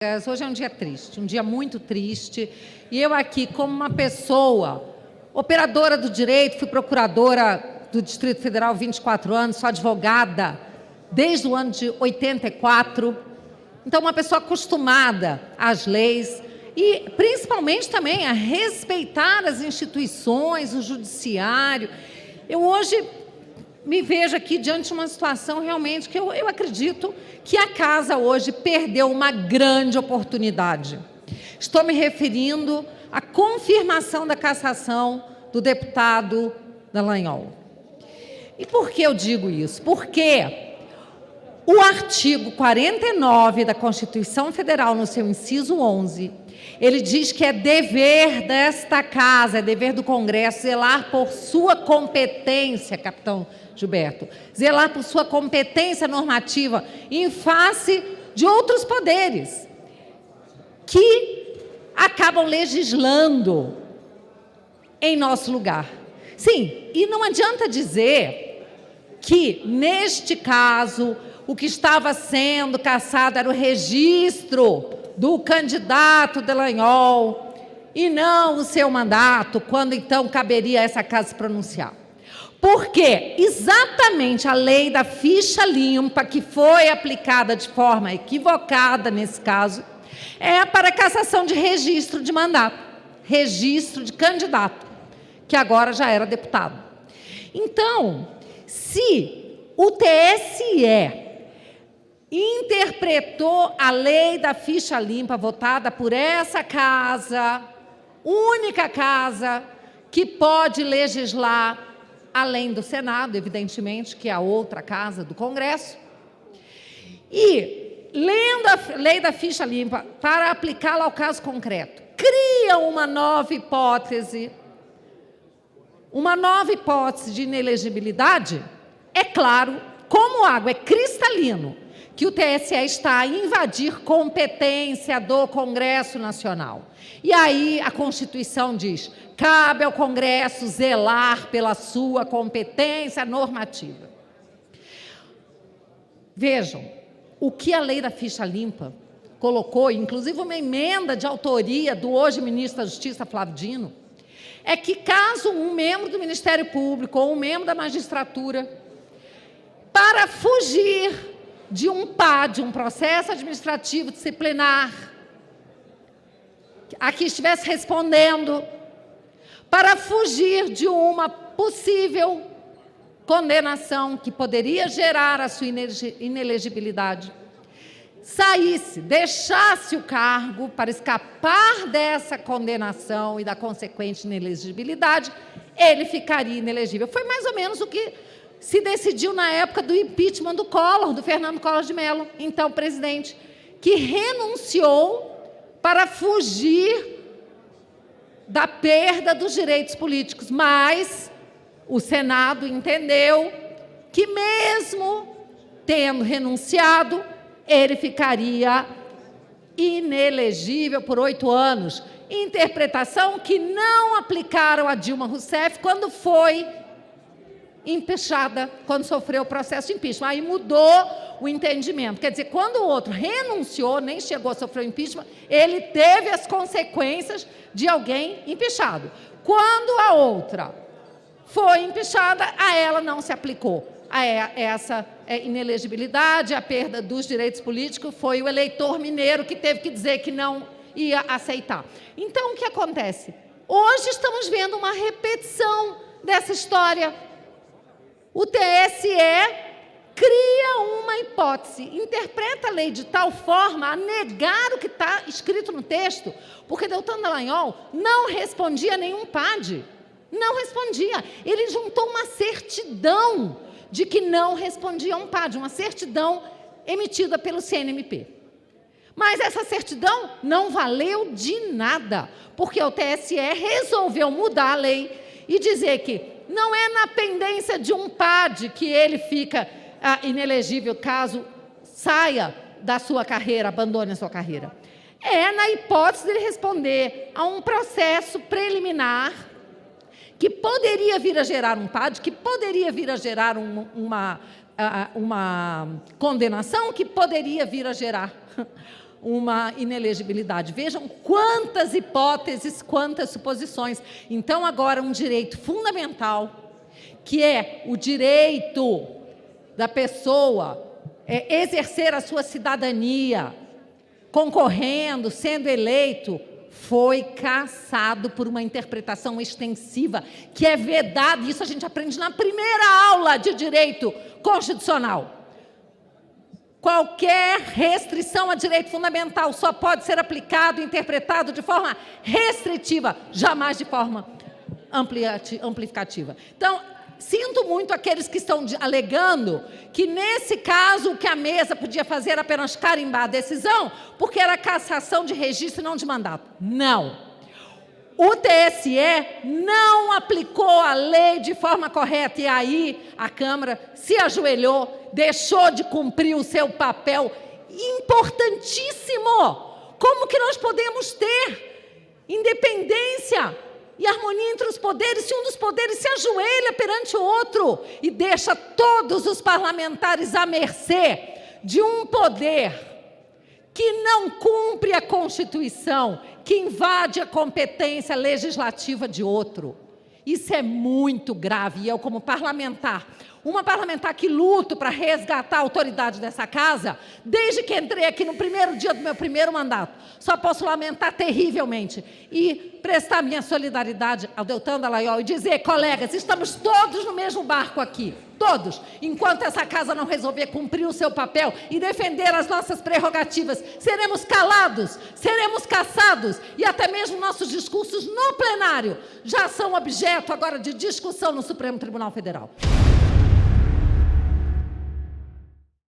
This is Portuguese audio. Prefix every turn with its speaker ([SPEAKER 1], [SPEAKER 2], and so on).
[SPEAKER 1] Hoje é um dia triste, um dia muito triste, e eu aqui, como uma pessoa, operadora do direito, fui procuradora do Distrito Federal 24 anos, sou advogada desde o ano de 84, então uma pessoa acostumada às leis e principalmente também a respeitar as instituições, o judiciário. Eu hoje me vejo aqui diante de uma situação realmente que eu acredito que a casa hoje perdeu uma grande oportunidade. Estou me referindo à confirmação da cassação do deputado Dallagnol. E por que eu digo isso? Porque o artigo 49 da Constituição Federal, no seu inciso 11, ele diz que é dever desta casa, é dever do Congresso, zelar por sua competência, capitão Gilberto, zelar por sua competência normativa em face de outros poderes que acabam legislando em nosso lugar. Sim, e não adianta dizer que, neste caso, o que estava sendo cassado era o registro do candidato Dallagnol e não o seu mandato, quando então caberia a essa casa se pronunciar. Porque exatamente a lei da ficha limpa, que foi aplicada de forma equivocada nesse caso, é para a cassação de registro de mandato, registro de candidato, que agora já era deputado. Então, se o TSE interpretou a lei da ficha limpa votada por essa casa, única casa que pode legislar, além do Senado, evidentemente, que é a outra casa do Congresso, e, lendo a lei da ficha limpa para aplicá-la ao caso concreto, cria uma nova hipótese de inelegibilidade, é claro, como água, é cristalino, que o TSE está a invadir competência do Congresso Nacional. E aí a Constituição diz: cabe ao Congresso zelar pela sua competência normativa. Vejam, o que a lei da ficha limpa colocou, inclusive uma emenda de autoria do hoje ministro da Justiça, Flávio Dino, é que caso um membro do Ministério Público ou um membro da magistratura, para fugir de um PAD, um processo administrativo disciplinar, a que estivesse respondendo, para fugir de uma possível condenação que poderia gerar a sua inelegibilidade, saísse, deixasse o cargo para escapar dessa condenação e da consequente inelegibilidade, ele ficaria inelegível. Foi mais ou menos o que se decidiu na época do impeachment do Collor, do Fernando Collor de Mello, então presidente, que renunciou para fugir da perda dos direitos políticos, mas o Senado entendeu que mesmo tendo renunciado, ele ficaria inelegível por 8 anos. Interpretação que não aplicaram a Dilma Rousseff quando foi empichada, quando sofreu o processo de impeachment. Aí mudou o entendimento. Quer dizer, quando o outro renunciou, nem chegou a sofrer o impeachment, ele teve as consequências de alguém empichado. Quando a outra foi empichada, a ela não se aplicou essa inelegibilidade, a perda dos direitos políticos, foi o eleitor mineiro que teve que dizer que não ia aceitar. Então, o que acontece? Hoje estamos vendo uma repetição dessa história. O TSE cria uma hipótese, interpreta a lei de tal forma a negar o que está escrito no texto, porque Deltan Dallagnol não respondia a nenhum PAD, não respondia. Ele juntou uma certidão de que não respondia a um PAD, uma certidão emitida pelo CNMP. Mas essa certidão não valeu de nada, porque o TSE resolveu mudar a lei e dizer que não é na pendência de um PAD que ele fica inelegível caso saia da sua carreira, abandone a sua carreira. É na hipótese de ele responder a um processo preliminar que poderia vir a gerar um PAD, que poderia vir a gerar uma condenação, que poderia vir a gerar uma inelegibilidade. Vejam quantas hipóteses, quantas suposições. Então, agora, um direito fundamental, que é o direito da pessoa exercer a sua cidadania, concorrendo, sendo eleito, foi cassado por uma interpretação extensiva, que é vedado. Isso a gente aprende na primeira aula de direito constitucional. Qualquer restrição a direito fundamental só pode ser aplicado e interpretado de forma restritiva, jamais de forma amplificativa. Então, sinto muito aqueles que estão alegando que, nesse caso, o que a mesa podia fazer era apenas carimbar a decisão, porque era cassação de registro e não de mandato. Não. O TSE não aplicou a lei de forma correta, e aí a Câmara se ajoelhou, deixou de cumprir o seu papel importantíssimo. Como que nós podemos ter independência e harmonia entre os poderes se um dos poderes se ajoelha perante o outro e deixa todos os parlamentares à mercê de um poder que não cumpre a Constituição, que invade a competência legislativa de outro? Isso é muito grave. E eu, como parlamentar, uma parlamentar que luto para resgatar a autoridade dessa casa, desde que entrei aqui no primeiro dia do meu primeiro mandato, só posso lamentar terrivelmente e prestar minha solidariedade ao Deltan Dallagnol e dizer: colegas, estamos todos no mesmo barco aqui, todos. Enquanto essa casa não resolver cumprir o seu papel e defender as nossas prerrogativas, seremos calados, seremos caçados, e até mesmo nossos discursos no plenário já são objeto agora de discussão no Supremo Tribunal Federal.